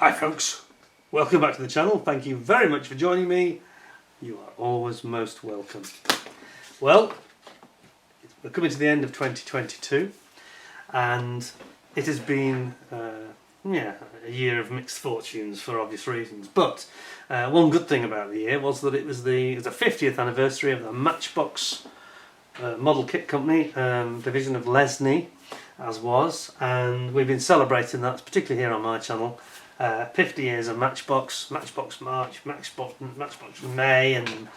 Hi folks, welcome back to the channel. Thank you very much for joining me. You are always most welcome. Well, we're coming to the end of 2022 and it has been a year of mixed fortunes for obvious reasons, but one good thing about the year was that it was the 50th anniversary of the Matchbox model kit company, division of Lesney as was, and we've been celebrating that, particularly here on my channel. 50 years of Matchbox, Matchbox March, Matchbox May, and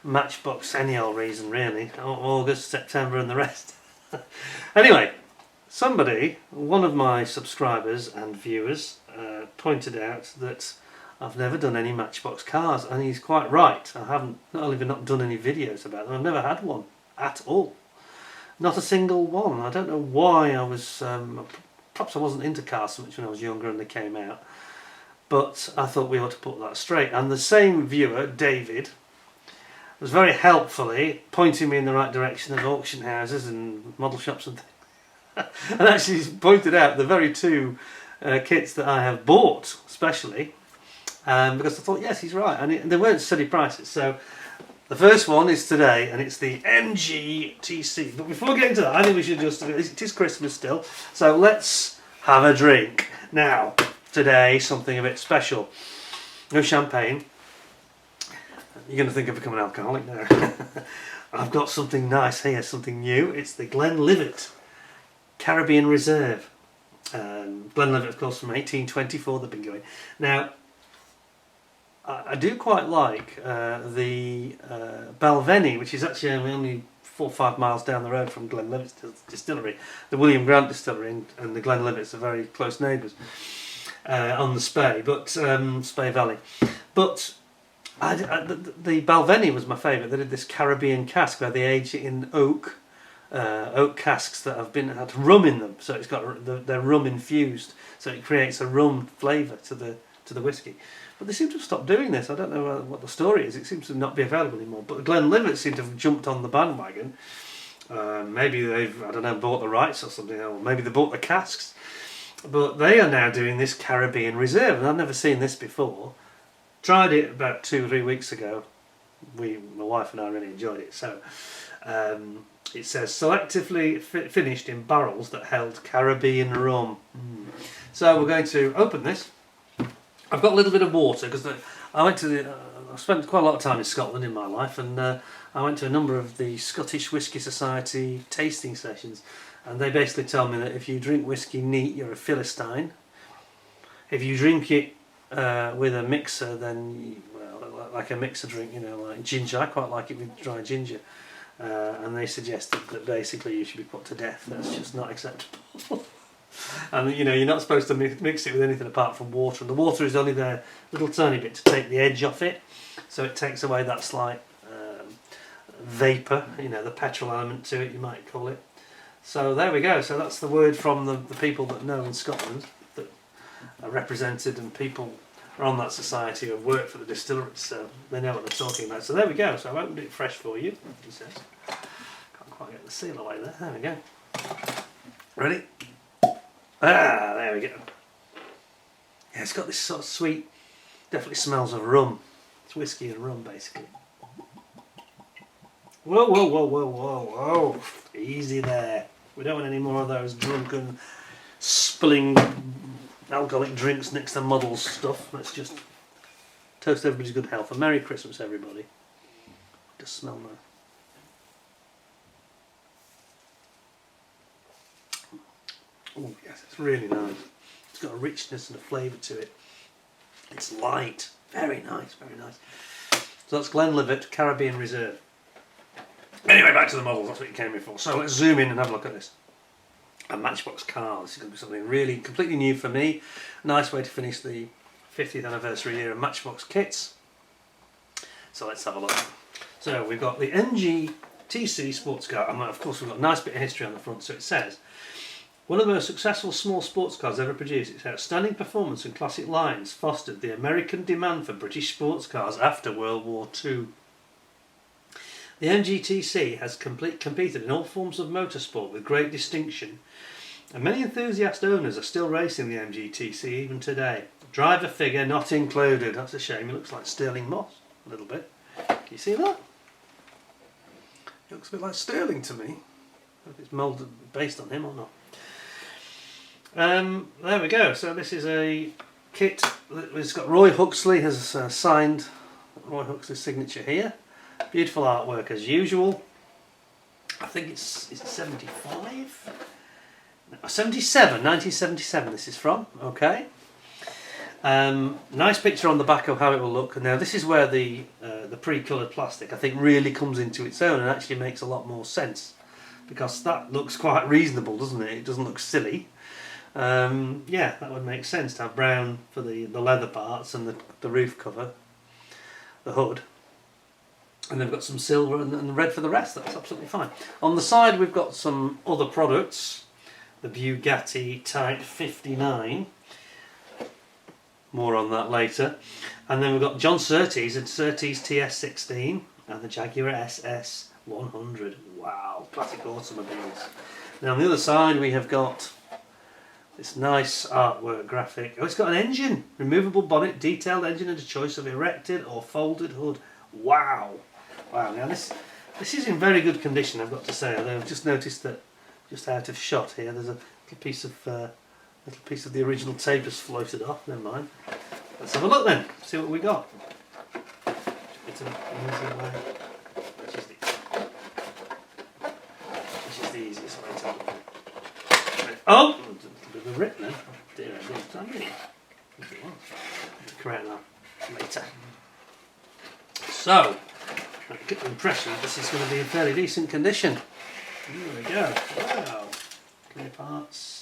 Matchbox any old reason really, August, September and the rest. Anyway, one of my subscribers and viewers pointed out that I've never done any Matchbox cars, and he's quite right. I haven't not only not done any videos about them, I've never had one at all. Not a single one. I don't know why. I was perhaps I wasn't into cars so much when I was younger and they came out. But I thought we ought to put that straight. And the same viewer, David, was very helpfully pointing me in the right direction of auction houses and model shops and things. And actually pointed out the very two kits that I have bought, especially, because I thought, yes, he's right. And they weren't silly prices. So the first one is today, and it's the M.G.TC. But before we get into that, I think we should just, it is Christmas still, so let's have a drink. Now, today, something a bit special. No champagne. You're going to think I've become an alcoholic now. I've got something nice here, something new. It's the Glenlivet Caribbean Reserve. Glenlivet, of course, from 1824 they've been going. Now, I do quite like the Balvenie, which is actually only 4 or 5 miles down the road from Glenlivet's distillery. The William Grant distillery and the Glenlivets are very close neighbours. On the Spey, but Spey Valley. But the Balvenie was my favourite. They did this Caribbean cask where they age it in oak casks that have had rum in them, so it's got they're rum infused, so it creates a rum flavour to the whiskey. But they seem to have stopped doing this. I don't know what the story is. It seems to not be available anymore. But Glenlivet seem to have jumped on the bandwagon. Maybe they've, I don't know, bought the rights or something, or maybe they bought the casks. But they are now doing this Caribbean Reserve, and I've never seen this before. Tried it about 2 or 3 weeks ago. My wife and I really enjoyed it. So it says selectively finished in barrels that held Caribbean rum. So we're going to open this. I've got a little bit of water because I spent quite a lot of time in Scotland in my life, and I went to a number of the Scottish Whisky Society tasting sessions. And they basically tell me that if you drink whiskey neat, you're a Philistine. If you drink it with a mixer, then, well, like a mixer drink, you know, like ginger. I quite like it with dry ginger. And they suggested that basically you should be put to death. That's just not acceptable. And, you know, you're not supposed to mix it with anything apart from water. And the water is only there a little tiny bit to take the edge off it. So it takes away that slight vapour, you know, the petrol element to it, you might call it. So there we go. So that's the word from the people that know in Scotland, that are represented, and people are on that society who have worked for the distilleries, so they know what they're talking about. So there we go. So I've opened it fresh for you, he says. Can't quite get the seal away there. There we go. Ready? Ah, there we go. Yeah, it's got this sort of sweet, definitely smells of rum. It's whiskey and rum, basically. Whoa, whoa, whoa, whoa, whoa, whoa. Easy there. We don't want any more of those drunken, spilling alcoholic drinks next to models stuff. Let's just toast everybody's good health. A Merry Christmas, everybody. Just smell nice. Oh yes, it's really nice. It's got a richness and a flavour to it. It's light. Very nice, very nice. So that's Glenlivet Caribbean Reserve. Anyway, back to the models, that's what you came here for. So let's zoom in and have a look at this. A Matchbox car. This is going to be something really completely new for me. Nice way to finish the 50th anniversary year of Matchbox kits. So let's have a look. So we've got the M.G.TC sports car, and of course we've got a nice bit of history on the front. So it says, one of the most successful small sports cars ever produced, its outstanding performance and classic lines fostered the American demand for British sports cars after World War II. The M.G.TC has competed in all forms of motorsport with great distinction, and many enthusiast owners are still racing the M.G.TC even today. Driver figure not included. That's a shame. It looks like Sterling Moss a little bit. Can you see that? It looks a bit like Sterling to me. I don't know if it's moulded based on him or not. There we go. So this is a kit. It's got Roy Huxley has signed Roy Huxley's signature here. Beautiful artwork as usual. I think it's 75? No, 77, 1977 this is from. Okay. Nice picture on the back of how it will look. Now this is where the pre-coloured plastic I think really comes into its own and actually makes a lot more sense, because that looks quite reasonable, doesn't it? It doesn't look silly. Yeah, that would make sense to have brown for the leather parts and the roof cover, the hood, and they've got some silver and red for the rest. That's absolutely fine. On the side we've got some other products, the Bugatti Type 59. More on that later. And then we've got John Surtees and Surtees TS16 and the Jaguar SS 100. Wow, classic automobiles. Now on the other side we have got this nice artwork graphic. Oh, it's got an engine, removable bonnet, detailed engine and a choice of erected or folded hood. Wow. Wow, now this is in very good condition, I've got to say, although I've just noticed that just out of shot here there's a little piece of the original tape has floated off. Never mind. Let's have a look then. See what we got. Which is the easiest way to look. Oh, a little bit of a rip then. Dear, I didn't tell me. Correct that later. So, I get the impression that this is going to be in fairly decent condition. Here we go. Wow. Clear parts.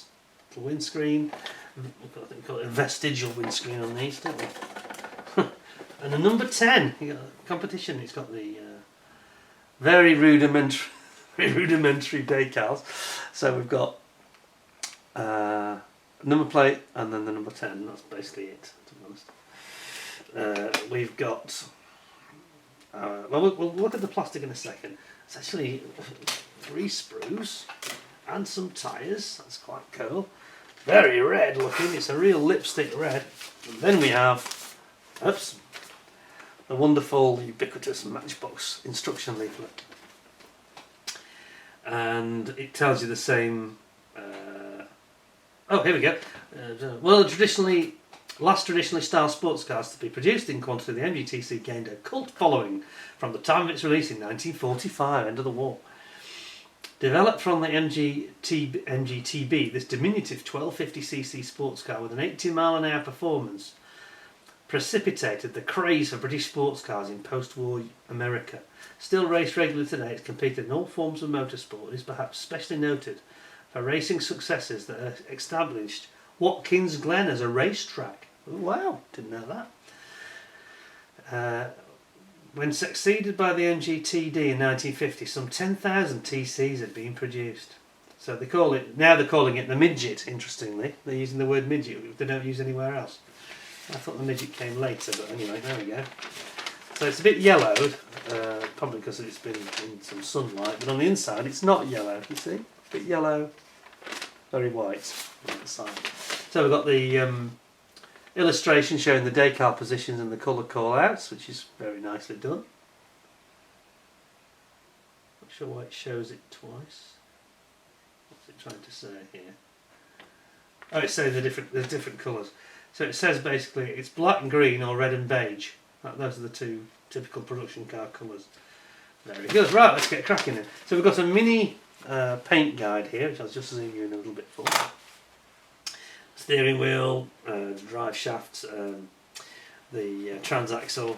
The windscreen. I think we call it a vestigial windscreen on these, don't we? And the number 10. You got competition. It's got the very rudimentary decals. So we've got number plate and then the number 10. That's basically it, to be honest. We've got. Well, we'll look at the plastic in a second. It's actually 3 sprues and some tyres. That's quite cool. Very red looking. It's a real lipstick red. And then we have, oops, the wonderful, ubiquitous Matchbox instruction leaflet. And it tells you the same. Oh, here we go. Well, last traditionally styled sports cars to be produced in quantity, the M.G.TC gained a cult following from the time of its release in 1945, end of the war. Developed from the MG.TB, this diminutive 1250cc sports car with an 80-mile-an-hour performance precipitated the craze for British sports cars in post-war America. Still raced regularly today, it's competed in all forms of motorsport and is perhaps especially noted for racing successes that established Watkins Glen as a racetrack. Oh, wow, didn't know that. When succeeded by the M.G.TD in 1950, some 10,000 TCs had been produced. So they're calling it the midget, interestingly. They're using the word midget, which they don't use anywhere else. I thought the midget came later, but anyway, there we go. So it's a bit yellowed, probably because it's been in some sunlight, but on the inside it's not yellow, you see? A bit yellow, very white on the side. So we've got the illustration showing the decal positions and the colour call-outs, which is very nicely done. Not sure why it shows it twice. What's it trying to say here? Oh, it's saying there's different colours. So it says basically it's black and green or red and beige. Those are the 2 typical production car colours. Very good. Right, let's get cracking then. So we've got a mini paint guide here, which I'll just zoom you in a little bit for. Steering wheel, drive shafts, the transaxle,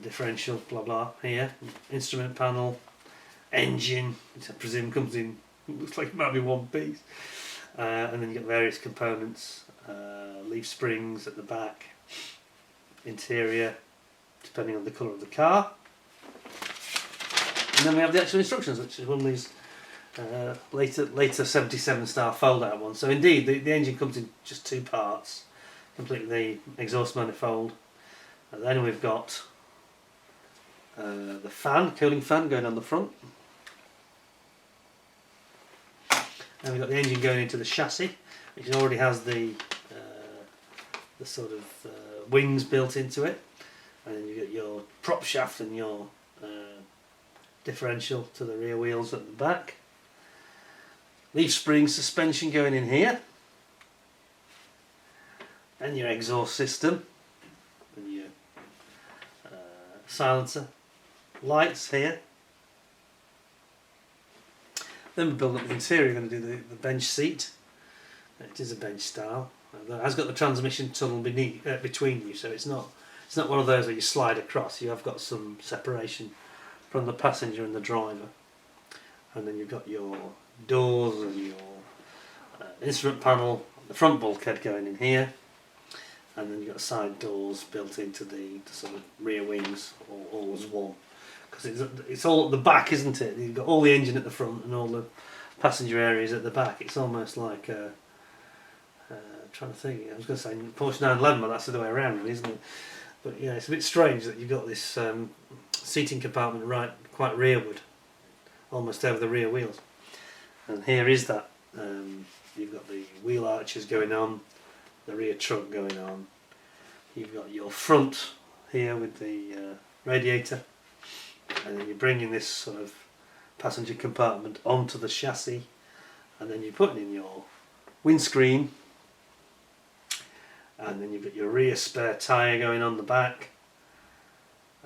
differential, blah blah here, instrument panel, engine, which I presume comes in, looks like it might be one piece, and then you get various components, leaf springs at the back, interior, depending on the colour of the car, and then we have the actual instructions, which is one of these later 77 style fold out ones. So indeed the engine comes in just 2 parts, complete with the exhaust manifold, and then we've got the cooling fan going on the front, and we've got the engine going into the chassis, which already has the the sort of wings built into it, and then you get your prop shaft and your differential to the rear wheels at the back. Leaf spring suspension going in here, and your exhaust system, and your silencer lights here. Then we build up the interior. We're going to do the bench seat. It is a bench style. It has got the transmission tunnel between you, so it's not one of those where you slide across. You have got some separation from the passenger and the driver. And then you've got your doors and your instrument panel, the front bulkhead going in here, and then you've got side doors built into the sort of rear wings, all as one. Because it's all at the back, isn't it? You've got all the engine at the front and all the passenger areas at the back. It's almost like trying to think. I was going to say Porsche 911, but that's the other way around, really, isn't it? But yeah, it's a bit strange that you've got this seating compartment right quite rearward, almost over the rear wheels. And here is that. You've got the wheel arches going on, the rear trunk going on. You've got your front here with the radiator, and then you're bringing this sort of passenger compartment onto the chassis, and then you're putting in your windscreen, and then you've got your rear spare tyre going on the back.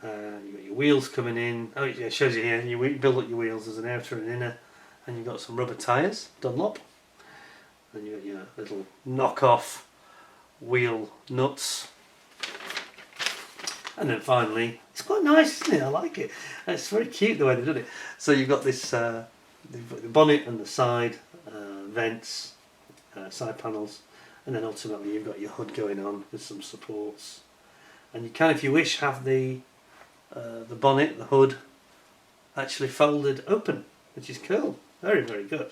You've got your wheels coming in. Oh, it shows you here. You build up your wheels as an outer and inner, and you've got some rubber tyres, Dunlop. Then you've got your little knock-off wheel nuts. And then finally, it's quite nice, isn't it? I like it. It's very cute the way they've done it. So you've got this, the bonnet and the side vents, side panels, and then ultimately you've got your hood going on with some supports. And you can, if you wish, have the bonnet, the hood, actually folded open, which is cool. Very, very good.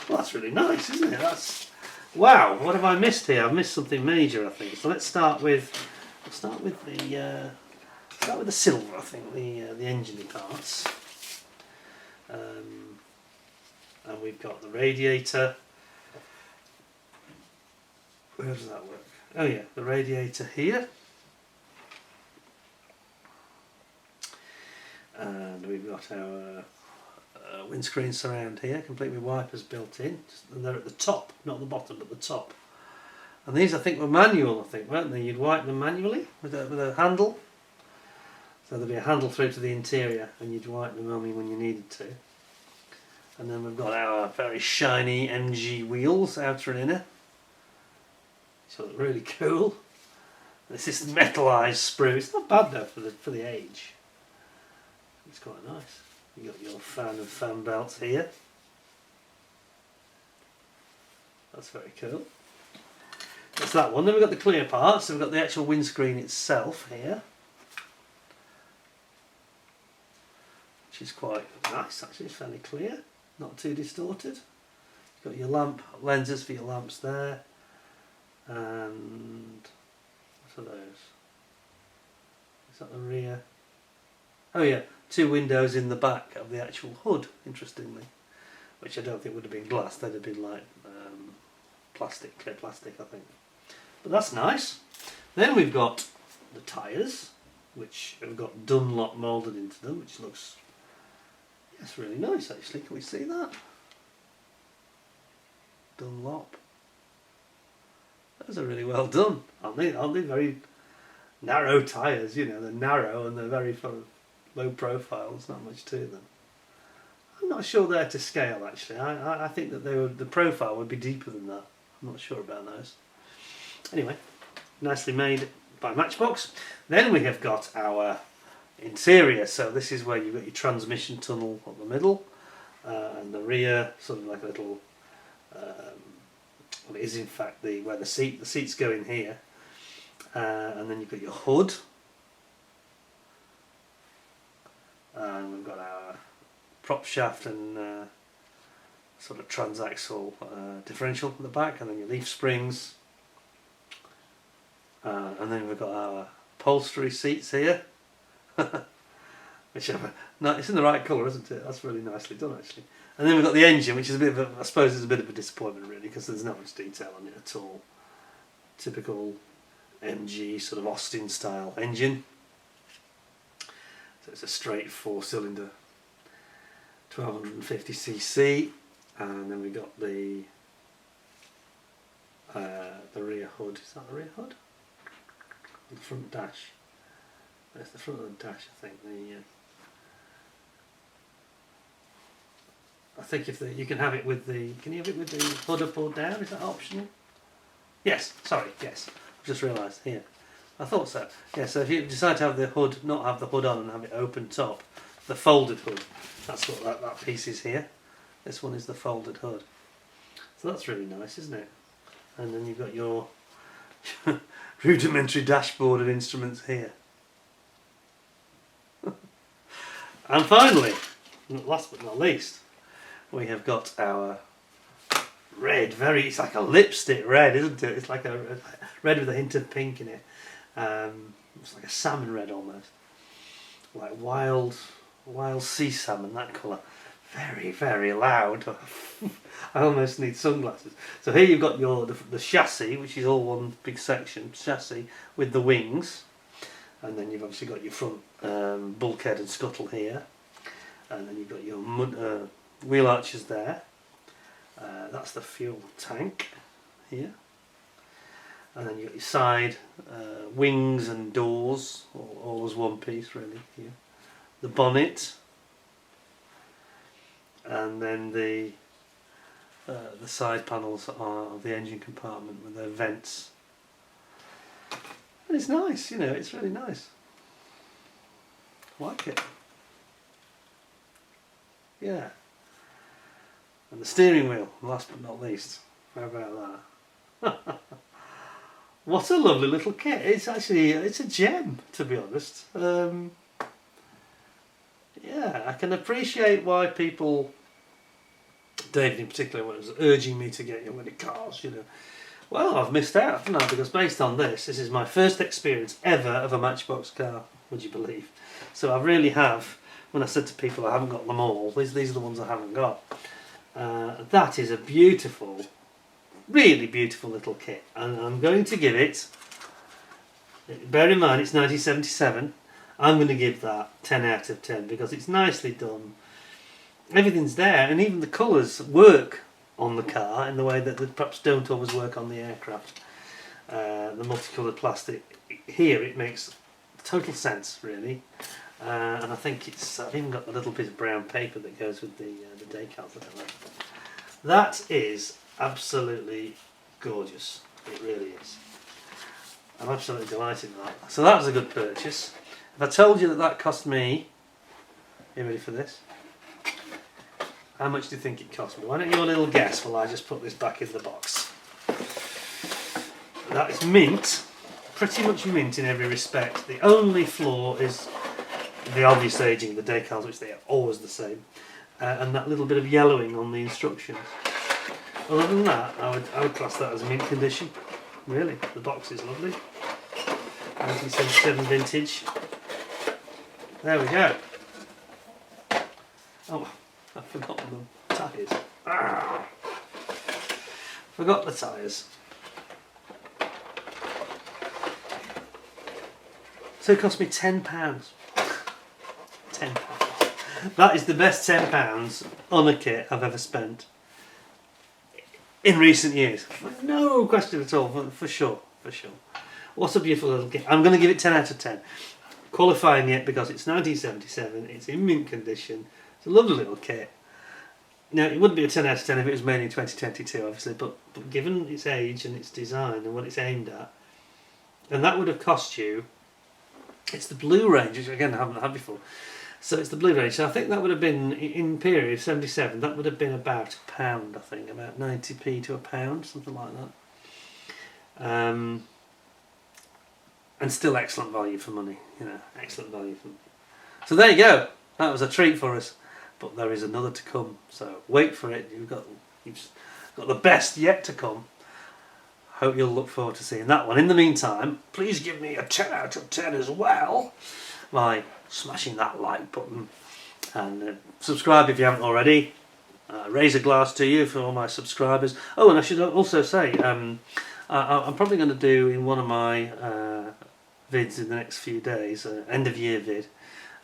Well, that's really nice, isn't it? Wow. What have I missed here? I've missed something major, I think. So let's start with the silver. I think the engine parts. And we've got the radiator. Where does that work? Oh yeah, the radiator here. And we've got our windscreen surround here, complete with wipers built in, and they're at the top, not the bottom, but the top. And these, I think, were manual, weren't they? You'd wipe them manually with a handle. So there'd be a handle through to the interior, and you'd wipe them on when you needed to. And then we've got our very shiny MG wheels, outer and inner. So it's really cool. This is metallised sprue. It's not bad though for the age. It's quite nice. You've got your fan and fan belts here. That's very cool. That's that one. Then we've got the clear parts. So we've got the actual windscreen itself here, which is quite nice actually. It's fairly clear, not too distorted. You've got your lamp lenses for your lamps there. And what are those? Is that the rear? Oh yeah, 2 windows in the back of the actual hood, interestingly, which I don't think would have been glass. They'd have been like plastic, clear plastic, I think. But that's nice. Then we've got the tyres, which have got Dunlop moulded into them, which looks, yes, really nice actually. Can we see that? Dunlop. Those are really well done, aren't they? Very narrow tyres, you know, they're narrow and they're very sort of low profile, there's not much to them. I'm not sure they're to scale actually. I think that the profile would be deeper than that. I'm not sure about those. Anyway, nicely made by Matchbox. Then we have got our interior. So this is where you've got your transmission tunnel up the middle, and the rear sort of like a little. Well, it is in fact where the seats go in here, and then you've got your hood, and we've got our prop shaft and sort of transaxle differential at the back, and then your leaf springs, and then we've got our upholstery seats here, which it's in the right colour, isn't it? That's really nicely done actually. And then we've got the engine, which is a bit of I suppose it's a bit of a disappointment really, because there's not much detail on it at all. typical MG sort of Austin style engine. So it's a straight 4-cylinder 1250cc, and then we got the rear hood. Is that the rear hood? The front dash. That's the front of the dash, I think. I think if you can have it with the. Can you have it with the hood up or down? Is that optional? Yes. Sorry. Yes. I've just realised here. I thought so. Yeah. So if you decide to have the hood, not have the hood on, and have it open top, the folded hood. That's what that piece is here. This one is the folded hood. So that's really nice, isn't it? And then you've got your rudimentary dashboard and instruments here. And finally, last but not least, we have got our red, it's like a lipstick red, isn't it? It's like a red with a hint of pink in it. It's like a salmon red almost. Like wild sea salmon, that colour. Very, very loud. I almost need sunglasses. So here you've got the chassis, which is all one big section, chassis with the wings. And then you've obviously got your front bulkhead and scuttle here. And then you've got your wheel arches there. That's the fuel tank here. And then you've got your side wings and doors, all as one piece really here. The bonnet. And then the side panels of the engine compartment with their vents. And it's nice, you know, it's really nice. I like it. Yeah. And the steering wheel, last but not least. How about that? What a lovely little kit. It's a gem, to be honest. Yeah, I can appreciate why people, David in particular, was urging me to get one of the cars, you know. Well, I've missed out, haven't I? Because based on this is my first experience ever of a Matchbox car, would you believe? So I really have, when I said to people I haven't got them all, these are the ones I haven't got. That is a beautiful, really beautiful little kit. And I'm going to give it, bear in mind it's 1977, I'm going to give that 10 out of 10 because it's nicely done. Everything's there, and even the colours work on the car in the way that they perhaps don't always work on the aircraft. The multicoloured plastic here, it makes total sense really, and I think I've even got a little bit of brown paper that goes with the decals. That is absolutely gorgeous. It really is. I'm absolutely delighted with that. So that was a good purchase. If I told you that cost me, are you ready for this? How much do you think it cost me? Why don't you have a little guess while I just put this back in the box? That is mint, pretty much mint in every respect. The only flaw is the obvious aging, the decals, which they are always the same, and that little bit of yellowing on the instructions. Other than that, I would class that as mint condition. Really, the box is lovely. 1977 vintage. There we go. Oh, I've forgotten the tyres. Forgot the tyres. So it cost me £10. £10. That is the best £10 on a kit I've ever spent in recent years. No question at all, for sure, for sure. What a beautiful little kit. I'm going to give it 10 out of 10. Qualifying it because it's 1977, it's in mint condition, it's a lovely little kit. Now, it wouldn't be a 10 out of 10 if it was made in 2022, obviously, but given its age and its design and what it's aimed at, and that would have cost you, it's the blue range, which again I haven't had before, so it's the blue range, so I think that would have been, in period 77, that would have been about £1, I think, about 90p to £1, something like that. And still excellent value for money, you know, excellent value for money. So there you go, that was a treat for us, but there is another to come, so wait for it. You've got the best yet to come. Hope you'll look forward to seeing that one. In the meantime, please give me a 10 out of 10 as well by smashing that like button, and subscribe if you haven't already. Raise a glass to you for all my subscribers. Oh, and I should also say, I'm probably going to do in one of my vids in the next few days, end of year vid.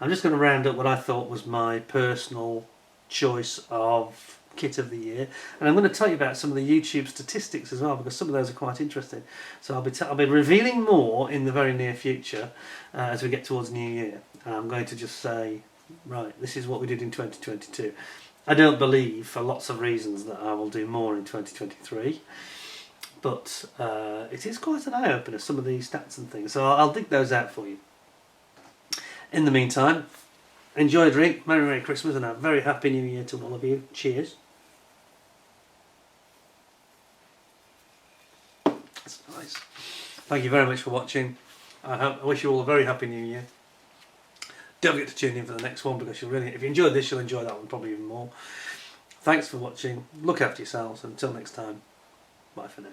I'm just going to round up what I thought was my personal choice of kit of the year, and I'm going to tell you about some of the YouTube statistics as well, because some of those are quite interesting. So I'll be revealing more in the very near future as we get towards New Year. I'm going to just say, right, this is what we did in 2022. I don't believe, for lots of reasons, that I will do more in 2023, but it is quite an eye-opener, some of these stats and things, so I'll dig those out for you. In the meantime, enjoy a drink, Merry Christmas, and a very Happy New Year to all of you. Cheers. That's nice. Thank you very much for watching. I wish you all a very Happy New Year. Don't forget to tune in for the next one, because if you enjoyed this, you'll enjoy that one probably even more. Thanks for watching. Look after yourselves. Until next time, bye for now.